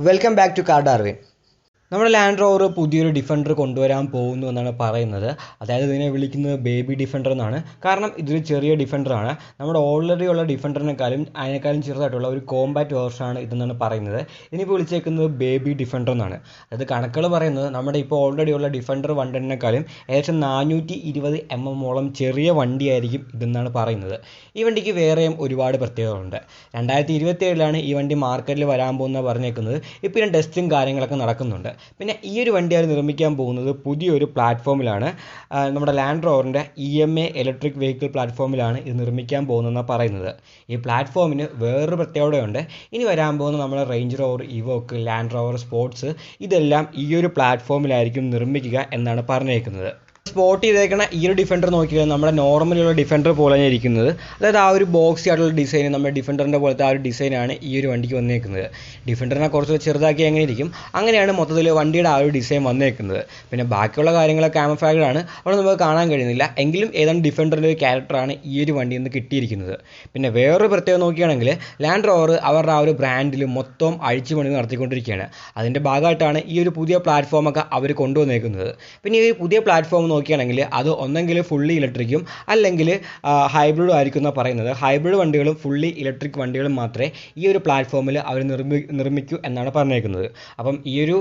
Welcome back to car Darwin. നമ്മുടെ Land Rover പുതിയൊരു Defender കൊണ്ടുവരാൻ പോകുന്നു എന്നാണ് പറയുന്നത്. അതായത് ഇതിനെ വിളിക്കുന്നത് ബേബി ഡിഫൻഡർ എന്നാണ്. കാരണം ഇതൊരു ചെറിയ ഡിഫൻഡറാണ്. നമ്മുടെ ഓൾറെഡി ഉള്ള അതിനേക്കാളും ചെറുതായിട്ടുള്ള ഒരു കോമ്പാക്റ്റ് വേർഷനാണ് ഇതെന്നാണ് പറയുന്നത്. ഇതിനിപ്പോൾ വിളിച്ചേക്കുന്നത് ബേബി ഡിഫൻഡർ എന്നാണ്. അതായത് കണക്കുകൾ പറയുന്നത് നമ്മുടെ ഇപ്പോൾ ഓൾറെഡി ഉള്ള ഡിഫൻഡർ 110നേക്കാളും ഏകദേശം 420 mm ചെറിയ വണ്ടിയായിരിക്കും ഇതെന്നാണ് പറയുന്നത്. ഈ വണ്ടിക്ക് വേറെയും ഒരുപാട് പ്രത്യേകതകളുണ്ട്. 2027 ഈ വണ്ടി മാർക്കറ്റിൽ വരാൻ പോകുന്ന പറഞ്ഞേക്കുന്നത്. ഇപ്പോൾ ഇതിന് ടെസ്റ്റും കാര്യങ്ങളൊക്കെ നടക്കുന്നുണ്ട്. പിന്നെ ഈ ഒരു വണ്ടി അവർ നിർമ്മിക്കാൻ പോകുന്നത് പുതിയൊരു പ്ലാറ്റ്ഫോമിലാണ്. നമ്മുടെ ലാൻഡ് റോവറിൻ്റെ EMA ഇലക്ട്രിക് വെഹിക്കിൾ പ്ലാറ്റ്ഫോമിലാണ് ഇത് നിർമ്മിക്കാൻ പോകുന്നതെന്നാണ് പറയുന്നത്. ഈ പ്ലാറ്റ്ഫോമിന് വേറൊരു പ്രത്യേകതയുണ്ട്. ഇനി വരാൻ പോകുന്ന നമ്മുടെ range rover, Evoque, land rover sports ഇതെല്ലാം ഈ ഒരു പ്ലാറ്റ്ഫോമിലായിരിക്കും നിർമ്മിക്കുക എന്നാണ് പറഞ്ഞേക്കുന്നത്. സ്പോട്ട് ചെയ്തേക്കണ ഈ ഒരു ഡിഫൻഡർ നോക്കിയാൽ നമ്മുടെ നോർമലുള്ള ഡിഫൻഡർ പോലെ തന്നെ ഇരിക്കുന്നത്. അതായത് ആ ഒരു ബോക്സി ആയിട്ടുള്ള ഡിസൈൻ, നമ്മുടെ ഡിഫൻഡറിൻ്റെ പോലത്തെ ആ ഒരു ഡിസൈനാണ് ഈ ഒരു വണ്ടിക്ക് വന്നേക്കുന്നത്. ഡിഫൻഡറിനെ കുറച്ച് ചെറുതാക്കി എങ്ങനെ ഇരിക്കും അങ്ങനെയാണ് മൊത്തത്തിൽ വണ്ടിയുടെ ആ ഒരു ഡിസൈൻ വന്നേക്കുന്നത്. പിന്നെ ബാക്കിയുള്ള കാര്യങ്ങളൊക്കെ ക്യാമഫ്ലാഗ്ഡാണ്, അവിടെ നമുക്ക് കാണാൻ കഴിയുന്നില്ല. എങ്കിലും ഏതാണ്ട് ഡിഫൻഡറിൻ്റെ ഒരു ക്യാരക്ടറാണ് ഈ ഒരു വണ്ടിയിൽ നിന്ന് കിട്ടിയിരിക്കുന്നത്. പിന്നെ വേറൊരു പ്രത്യേകത നോക്കുകയാണെങ്കിൽ ലാൻഡ് റോവർ അവരുടെ ആ ഒരു ബ്രാൻഡിൽ മൊത്തം അഴിച്ചുപണി നടത്തിക്കൊണ്ടിരിക്കുകയാണ്. അതിൻ്റെ ഭാഗമായിട്ടാണ് ഈ ഒരു പുതിയ പ്ലാറ്റ്ഫോമൊക്കെ അവർ കൊണ്ടുവന്നേക്കുന്നത്. പിന്നെ ഈ പുതിയ പ്ലാറ്റ്ഫോം നോക്കുകയാണെങ്കിൽ അത് ഒന്നെങ്കിൽ ഫുള്ളി ഇലക്ട്രിക്കും അല്ലെങ്കിൽ ഹൈബ്രിഡും ആയിരിക്കും എന്നാണ് പറയുന്നത്. ഹൈബ്രിഡ് വണ്ടികളും ഫുള്ളി ഇലക്ട്രിക് വണ്ടികളും മാത്രമേ ഈ ഒരു പ്ലാറ്റ്ഫോമിൽ അവർ നിർമ്മിക്കൂ എന്നാണ് പറഞ്ഞേക്കുന്നത്. അപ്പം ഈ ഒരു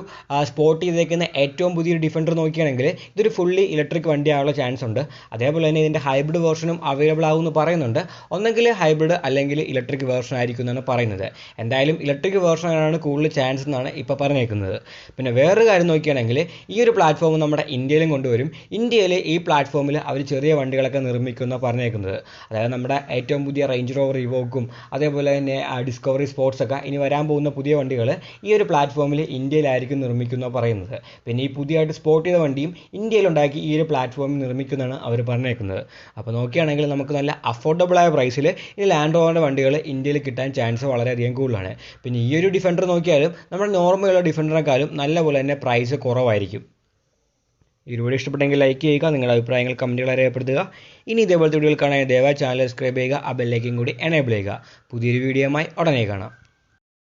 സ്പോട്ട് ചെയ്തേക്കുന്ന ഏറ്റവും പുതിയൊരു ഡിഫൻഡർ നോക്കുകയാണെങ്കിൽ ഇതൊരു ഫുള്ളി ഇലക്ട്രിക് വണ്ടിയാനുള്ള ചാൻസ് ഉണ്ട്. അതേപോലെ തന്നെ ഇതിൻ്റെ ഹൈബ്രിഡ് വേർഷനും അവൈലബിൾ ആകുമെന്ന് പറയുന്നുണ്ട്. ഒന്നെങ്കിൽ ഹൈബ്രിഡ് അല്ലെങ്കിൽ ഇലക്ട്രിക് വേർഷൻ ആയിരിക്കും എന്നാണ് പറയുന്നത്. എന്തായാലും ഇലക്ട്രിക് വേർഷനാണ് കൂടുതൽ ചാൻസ് എന്നാണ് ഇപ്പോൾ പറഞ്ഞേക്കുന്നത്. പിന്നെ വേറൊരു കാര്യം നോക്കുകയാണെങ്കിൽ ഈ ഒരു പ്ലാറ്റ്ഫോം നമ്മുടെ ഇന്ത്യയിലും കൊണ്ടുവരും. ഇന്ത്യയിൽ ഈ പ്ലാറ്റ്ഫോമിൽ അവർ ചെറിയ വണ്ടികളൊക്കെ നിർമ്മിക്കുന്ന പറഞ്ഞേക്കുന്നത്. അതായത് നമ്മുടെ ഏറ്റവും പുതിയ റേഞ്ച് റോവർ ഇവോക്കും അതേപോലെ തന്നെ ഡിസ്കവറി സ്പോർട്സൊക്കെ ഇനി വരാൻ പോകുന്ന പുതിയ വണ്ടികൾ ഈ ഒരു പ്ലാറ്റ്ഫോമിൽ ഇന്ത്യയിലായിരിക്കും നിർമ്മിക്കുന്ന പറയുന്നത്. പിന്നെ ഈ പുതിയതായിട്ട് സ്പോട്ട് ചെയ്ത വണ്ടിയും ഇന്ത്യയിലുണ്ടാക്കി ഈ ഒരു പ്ലാറ്റ്ഫോമിൽ നിർമ്മിക്കുന്നതാണ് അവർ പറഞ്ഞേക്കുന്നത്. അപ്പോൾ നോക്കുകയാണെങ്കിൽ നമുക്ക് നല്ല അഫോർഡബിളായ പ്രൈസിൽ ഈ ലാൻഡ് റോവറിൻ്റെ വണ്ടികൾ ഇന്ത്യയിൽ കിട്ടാൻ ചാൻസ് വളരെയധികം കൂടുതലാണ്. പിന്നെ ഈ ഒരു ഡിഫൻഡർ നോക്കിയാലും നമ്മുടെ നോർമലുള്ള ഡിഫൻഡറിനെക്കാളും നല്ലപോലെ തന്നെ പ്രൈസ് കുറവായിരിക്കും. ഈ വീഡിയോ ഇഷ്ടപ്പെട്ടെങ്കിൽ ലൈക്ക് ചെയ്യുക, നിങ്ങളുടെ അഭിപ്രായങ്ങൾ കമൻറ്റുകൾ രേഖപ്പെടുത്തുക. ഇനി ഇതേപോലത്തെ വീഡിയോകൾ കാണാൻ ദയവായി ചാനൽ സബ്സ്ക്രൈബ് ചെയ്യുക, ആ ബെല്ലൈക്കൻ കൂടി എനേബിൾ ചെയ്യുക. പുതിയൊരു വീഡിയോയുമായി ഉടനെ കാണാം.